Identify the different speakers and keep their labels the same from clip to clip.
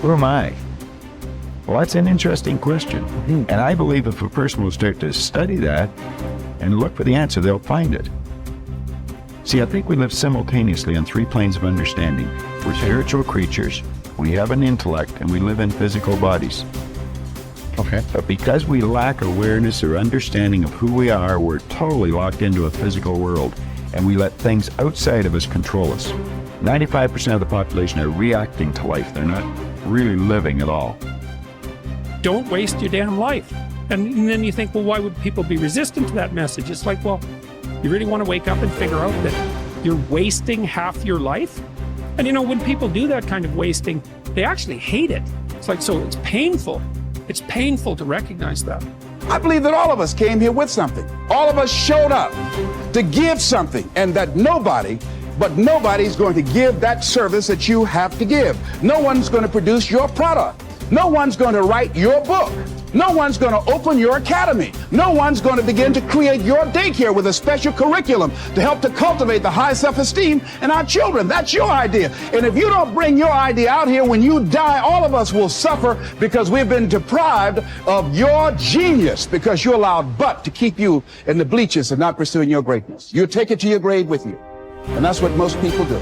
Speaker 1: Who am I? Well, that's an interesting question. And I believe if a person will start to study that and look for the answer, they'll find it. See, I think we live simultaneously on three planes of understanding. We're spiritual creatures, we have an intellect, and we live in physical bodies.
Speaker 2: Okay.
Speaker 1: But because we lack awareness or understanding of who we are, we're totally locked into a physical world, and we let things outside of us control us. 95% of the population are reacting to life. They're not really living at all.
Speaker 3: Don't waste your damn life. And then you think, well, why would people be resistant to that message? It's like, well, you really want to wake up and figure out that you're wasting half your life? And you know, when people do that kind of wasting, they actually hate it. It's like, so it's painful. It's painful to recognize that.
Speaker 4: I believe that all of us came here with something. All of us showed up to give something, and that nobody's going to give that service that you have to give. No one's going to produce your product. No one's going to write your book. No one's going to open your academy. No one's going to begin to create your daycare with a special curriculum to help to cultivate the high self-esteem in our children. That's your idea. And if you don't bring your idea out here, when you die, all of us will suffer because we've been deprived of your genius because you allowed butt to keep you in the bleachers and not pursuing your greatness. You take it to your grave with you. And that's what most people do.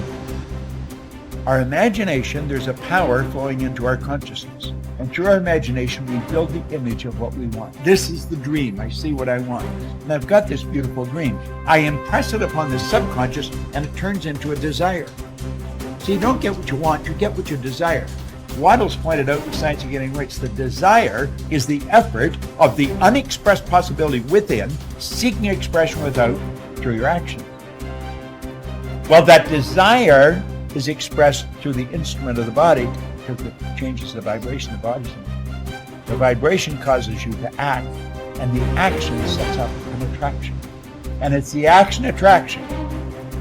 Speaker 2: Our imagination, there's a power flowing into our consciousness. And through our imagination, we build the image of what we want. This is the dream. I see what I want. And I've got this beautiful dream. I impress it upon the subconscious, and it turns into a desire. So you don't get what you want, you get what you desire. Waddell's pointed out in Science of Getting Rich, the desire is the effort of the unexpressed possibility within, seeking expression without, through your action. Well, that desire is expressed through the instrument of the body because it changes the vibration of the body's in. The vibration causes you to act, and the action sets up an attraction. And it's the action-attraction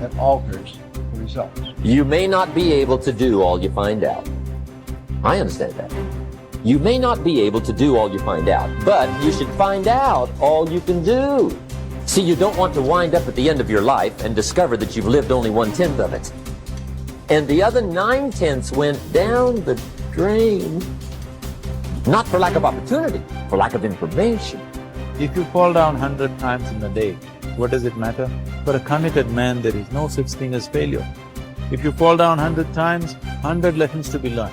Speaker 2: that alters the results.
Speaker 5: You may not be able to do all you find out. I understand that. You may not be able to do all you find out, but you should find out all you can do. See, you don't want to wind up at the end of your life and discover that you've lived only 1/10 of it. And the other 9/10 went down the drain. Not for lack of opportunity, for lack of information.
Speaker 6: If you fall down 100 times in a day, what does it matter? For a committed man, there is no such thing as failure. If you fall down 100 times, 100 lessons to be learned.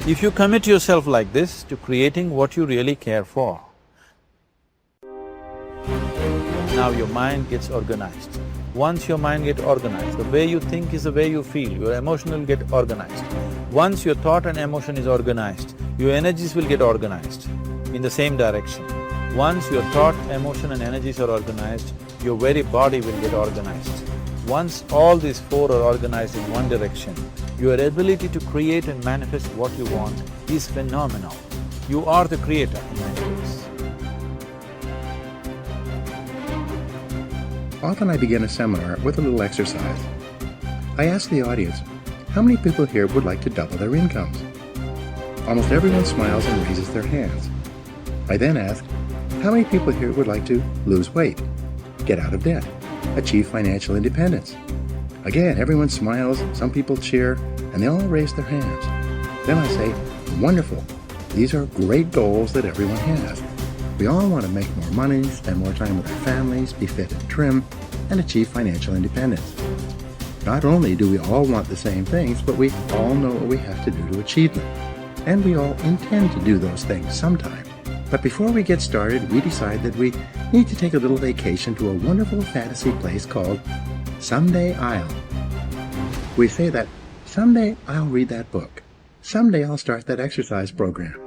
Speaker 6: If you commit yourself like this to creating what you really care for, now your mind gets organized. Once your mind gets organized, the way you think is the way you feel, your emotion will get organized. Once your thought and emotion is organized, your energies will get organized in the same direction. Once your thought, emotion and energies are organized, your very body will get organized. Once all these four are organized in one direction, your ability to create and manifest what you want is phenomenal. You are the creator in many ways.
Speaker 7: Often I begin a seminar with a little exercise. I ask the audience, how many people here would like to double their incomes? Almost everyone smiles and raises their hands. I then ask, how many people here would like to lose weight, get out of debt, achieve financial independence? Again, everyone smiles, some people cheer, and they all raise their hands. Then I say, wonderful, these are great goals that everyone has. We all want to make more money, spend more time with our families, be fit and trim, and achieve financial independence. Not only do we all want the same things, but we all know what we have to do to achieve them. And we all intend to do those things sometime. But before we get started, we decide that we need to take a little vacation to a wonderful fantasy place called Someday I'll. We say that, someday I'll read that book. Someday I'll start that exercise program.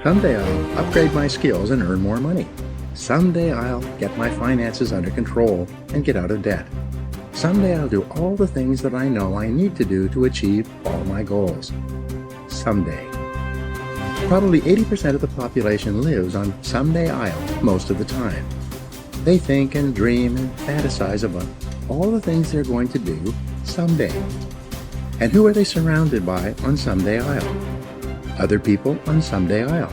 Speaker 7: Someday I'll upgrade my skills and earn more money. Someday I'll get my finances under control and get out of debt. Someday I'll do all the things that I know I need to do to achieve all my goals. Someday. Probably 80% of the population lives on Someday I'll most of the time. They think and dream and fantasize about all the things they're going to do someday. And who are they surrounded by on Someday I'll? Other people on Someday I'll.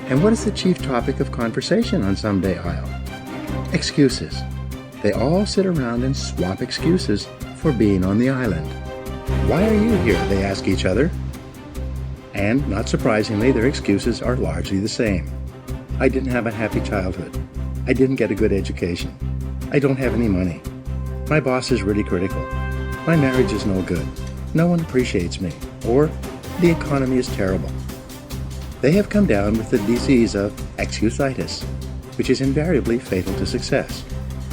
Speaker 7: And what is the chief topic of conversation on Someday I'll? Excuses. They all sit around and swap excuses for being on the island. Why are you here? They ask each other. And, not surprisingly, their excuses are largely the same. I didn't have a happy childhood. I didn't get a good education. I don't have any money. My boss is really critical. My marriage is no good. No one appreciates me. Or, the economy is terrible. They have come down with the disease of excusitis, which is invariably fatal to success.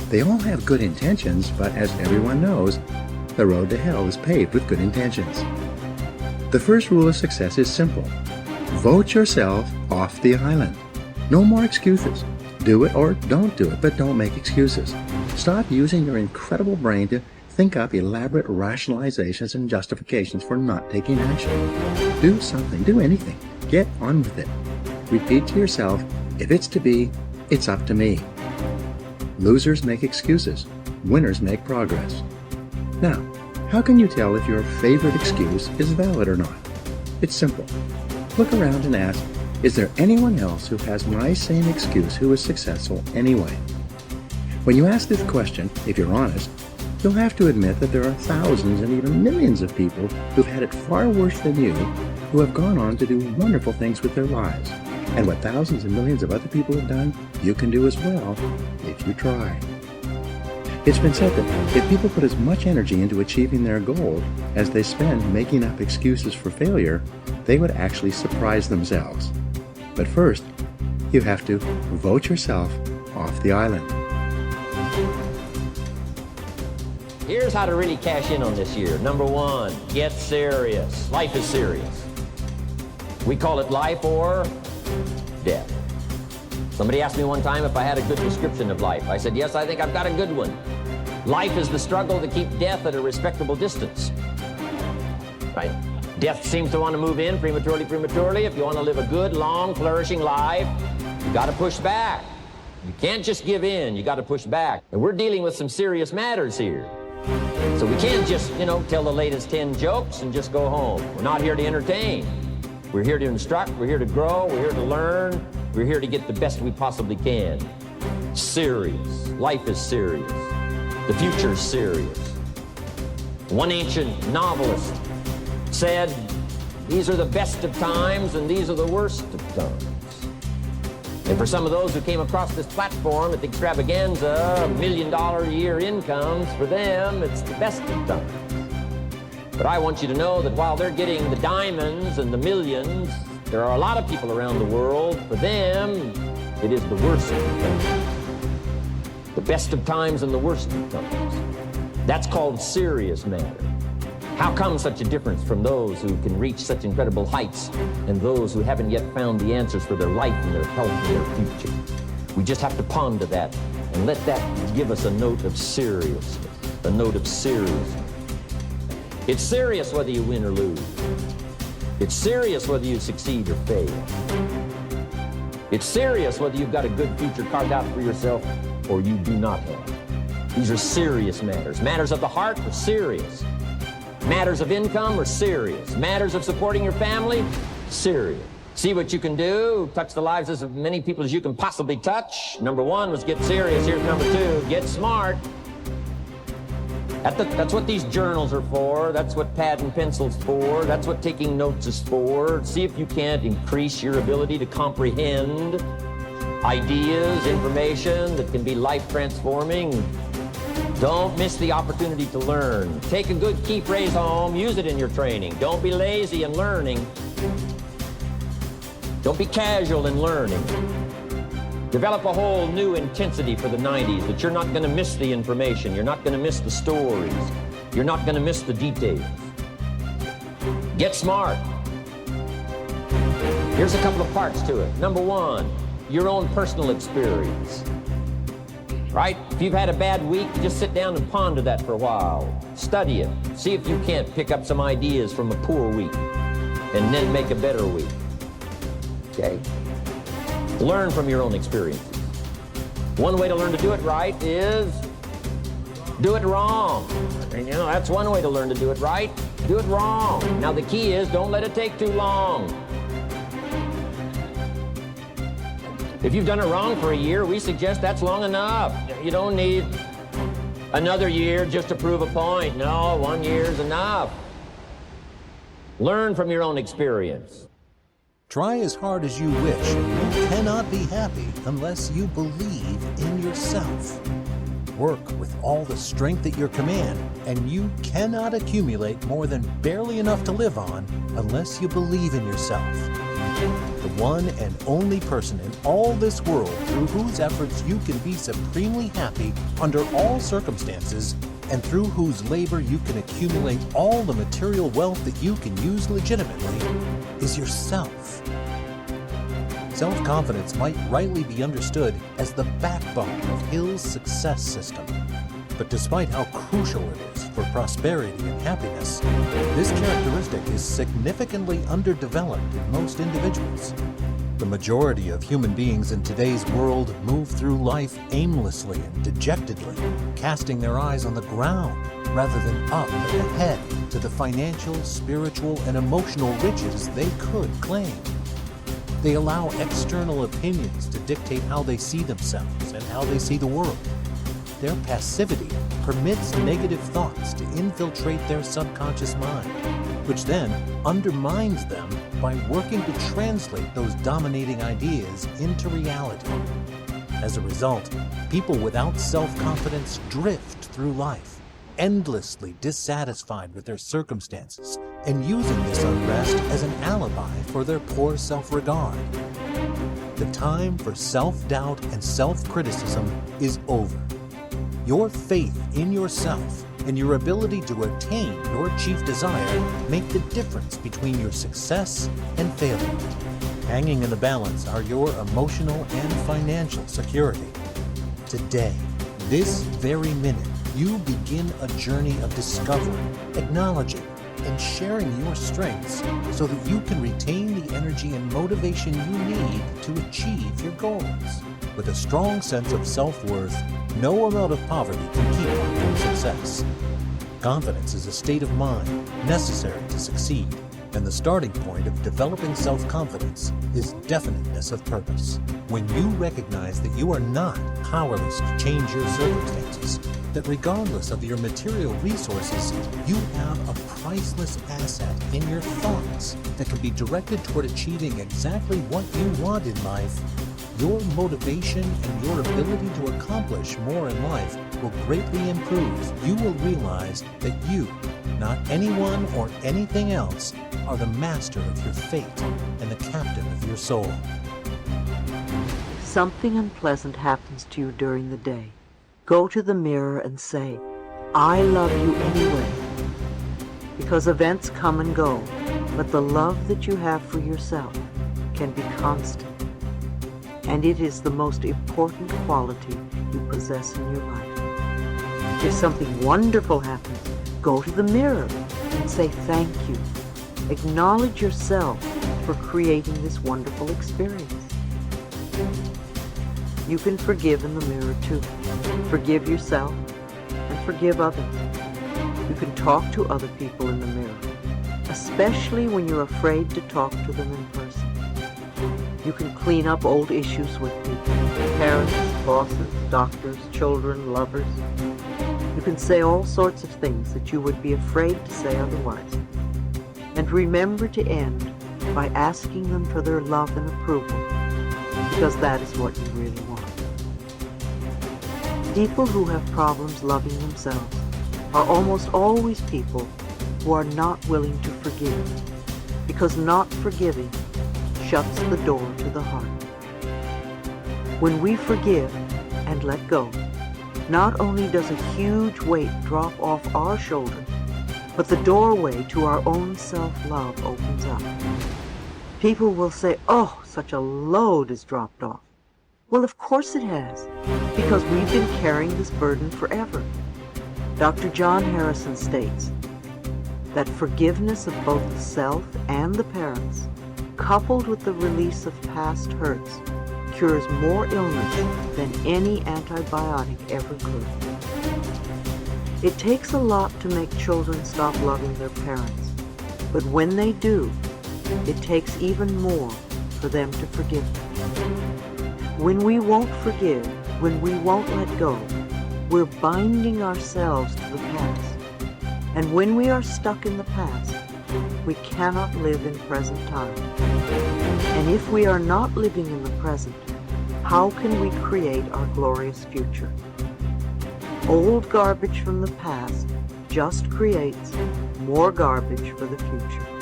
Speaker 7: They all have good intentions, but as everyone knows, the road to hell is paved with good intentions. The first rule of success is simple. Vote yourself off the island. No more excuses. Do it or don't do it, but don't make excuses. Stop using your incredible brain to think up elaborate rationalizations and justifications for not taking action. Do something, do anything. Get on with it. Repeat to yourself, if it's to be, it's up to me. Losers make excuses. Winners make progress. Now, how can you tell if your favorite excuse is valid or not? It's simple. Look around and ask, is there anyone else who has my same excuse who is successful anyway? When you ask this question, if you're honest, you'll have to admit that there are thousands and even millions of people who've had it far worse than you, who have gone on to do wonderful things with their lives. And what thousands and millions of other people have done, you can do as well, if you try. It's been said that if people put as much energy into achieving their goal as they spend making up excuses for failure, they would actually surprise themselves. But first, you have to vote yourself off the island.
Speaker 5: Here's how to really cash in on this year. Number one, get serious. Life is serious. We call it life or death. Somebody asked me one time if I had a good description of life. I said, yes, I think I've got a good one. Life is the struggle to keep death at a respectable distance. Right? Death seems to want to move in prematurely. If you want to live a good, long, flourishing life, you got to push back. You can't just give in. You got to push back. And we're dealing with some serious matters here. So we can't just, tell the latest 10 jokes and just go home. We're not here to entertain. We're here to instruct. We're here to grow. We're here to learn. We're here to get the best we possibly can. Serious. Life is serious. The future is serious. One ancient novelist said, these are the best of times and these are the worst of times. And for some of those who came across this platform at the extravaganza, $1 million a year incomes, for them, it's the best of times. But I want you to know that while they're getting the diamonds and the millions, there are a lot of people around the world, for them, it is the worst of times. The best of times and the worst of times. That's called serious matter. How come such a difference from those who can reach such incredible heights and those who haven't yet found the answers for their life and their health and their future? We just have to ponder that and let that give us a note of seriousness, a note of seriousness. It's serious whether you win or lose. It's serious whether you succeed or fail. It's serious whether you've got a good future carved out for yourself or you do not have. These are serious matters. Matters of the heart are serious. Matters of income are serious. Matters of supporting your family, serious. See what you can do. Touch the lives of as many people as you can possibly touch. Number one was get serious. Here's number two, get smart. That's what these journals are for. That's what pad and pencil's for. That's what taking notes is for. See if you can't increase your ability to comprehend ideas, information that can be life-transforming. Don't miss the opportunity to learn. Take a good key phrase home, use it in your training. Don't be lazy in learning. Don't be casual in learning. Develop a whole new intensity for the 90s that you're not going to miss the information. You're not going to miss the stories. You're not going to miss the details. Get smart. Here's a couple of parts to it. Number one, your own personal experience. Right? If you've had a bad week, just sit down and ponder that for a while. Study it. See if you can't pick up some ideas from a poor week and then make a better week. Okay? Learn from your own experiences. One way to learn to do it right is do it wrong. And that's one way to learn to do it right. Do it wrong. Now the key is don't let it take too long. If you've done it wrong for a year, we suggest that's long enough. You don't need another year just to prove a point. No, 1 year is enough. Learn from your own experience.
Speaker 8: Try as hard as you wish, you cannot be happy unless you believe in yourself. Work with all the strength at your command, and you cannot accumulate more than barely enough to live on unless you believe in yourself. The one and only person in all this world through whose efforts you can be supremely happy under all circumstances, and through whose labor you can accumulate all the material wealth that you can use legitimately, is yourself. Self-confidence might rightly be understood as the backbone of Hill's success system. But despite how crucial it is for prosperity and happiness, this characteristic is significantly underdeveloped in most individuals. The majority of human beings in today's world move through life aimlessly and dejectedly, casting their eyes on the ground rather than up and ahead to the financial, spiritual, and emotional riches they could claim. They allow external opinions to dictate how they see themselves and how they see the world. Their passivity permits negative thoughts to infiltrate their subconscious mind, which then undermines them by working to translate those dominating ideas into reality. As a result, people without self-confidence drift through life, endlessly dissatisfied with their circumstances and using this unrest as an alibi for their poor self-regard. The time for self-doubt and self-criticism is over. Your faith in yourself and your ability to attain your chief desire make the difference between your success and failure. Hanging in the balance are your emotional and financial security. Today, this very minute, you begin a journey of discovering, acknowledging, and sharing your strengths so that you can retain the energy and motivation you need to achieve your goals. With a strong sense of self-worth, no amount of poverty can keep you from success. Confidence is a state of mind necessary to succeed, and the starting point of developing self-confidence is definiteness of purpose. When you recognize that you are not powerless to change your circumstances, that regardless of your material resources, you have a priceless asset in your thoughts that can be directed toward achieving exactly what you want in life, your motivation and your ability to accomplish more in life will greatly improve. You will realize that you, not anyone or anything else, are the master of your fate and the captain of your soul.
Speaker 9: Something unpleasant happens to you during the day. Go to the mirror and say, "I love you anyway." Because events come and go, but the love that you have for yourself can be constant. And it is the most important quality you possess in your life. If something wonderful happens, go to the mirror and say thank you. Acknowledge yourself for creating this wonderful experience. You can forgive in the mirror too. Forgive yourself and forgive others. You can talk to other people in the mirror, especially when you're afraid to talk to them in person. You can clean up old issues with people, parents, bosses, doctors, children, lovers. You can say all sorts of things that you would be afraid to say otherwise. And remember to end by asking them for their love and approval, because that is what you really want. People who have problems loving themselves are almost always people who are not willing to forgive, because not forgiving shuts the door to the heart. When we forgive and let go, not only does a huge weight drop off our shoulders, but the doorway to our own self-love opens up. People will say, "Oh, such a load is dropped off." Well, of course it has, because we've been carrying this burden forever. Dr. John Harrison states that forgiveness of both the self and the parents, coupled with the release of past hurts, cures more illness than any antibiotic ever could. It takes a lot to make children stop loving their parents, but when they do, it takes even more for them to forgive them. When we won't forgive, when we won't let go, we're binding ourselves to the past. And when we are stuck in the past, we cannot live in present time. And if we are not living in the present, how can we create our glorious future? Old garbage from the past just creates more garbage for the future.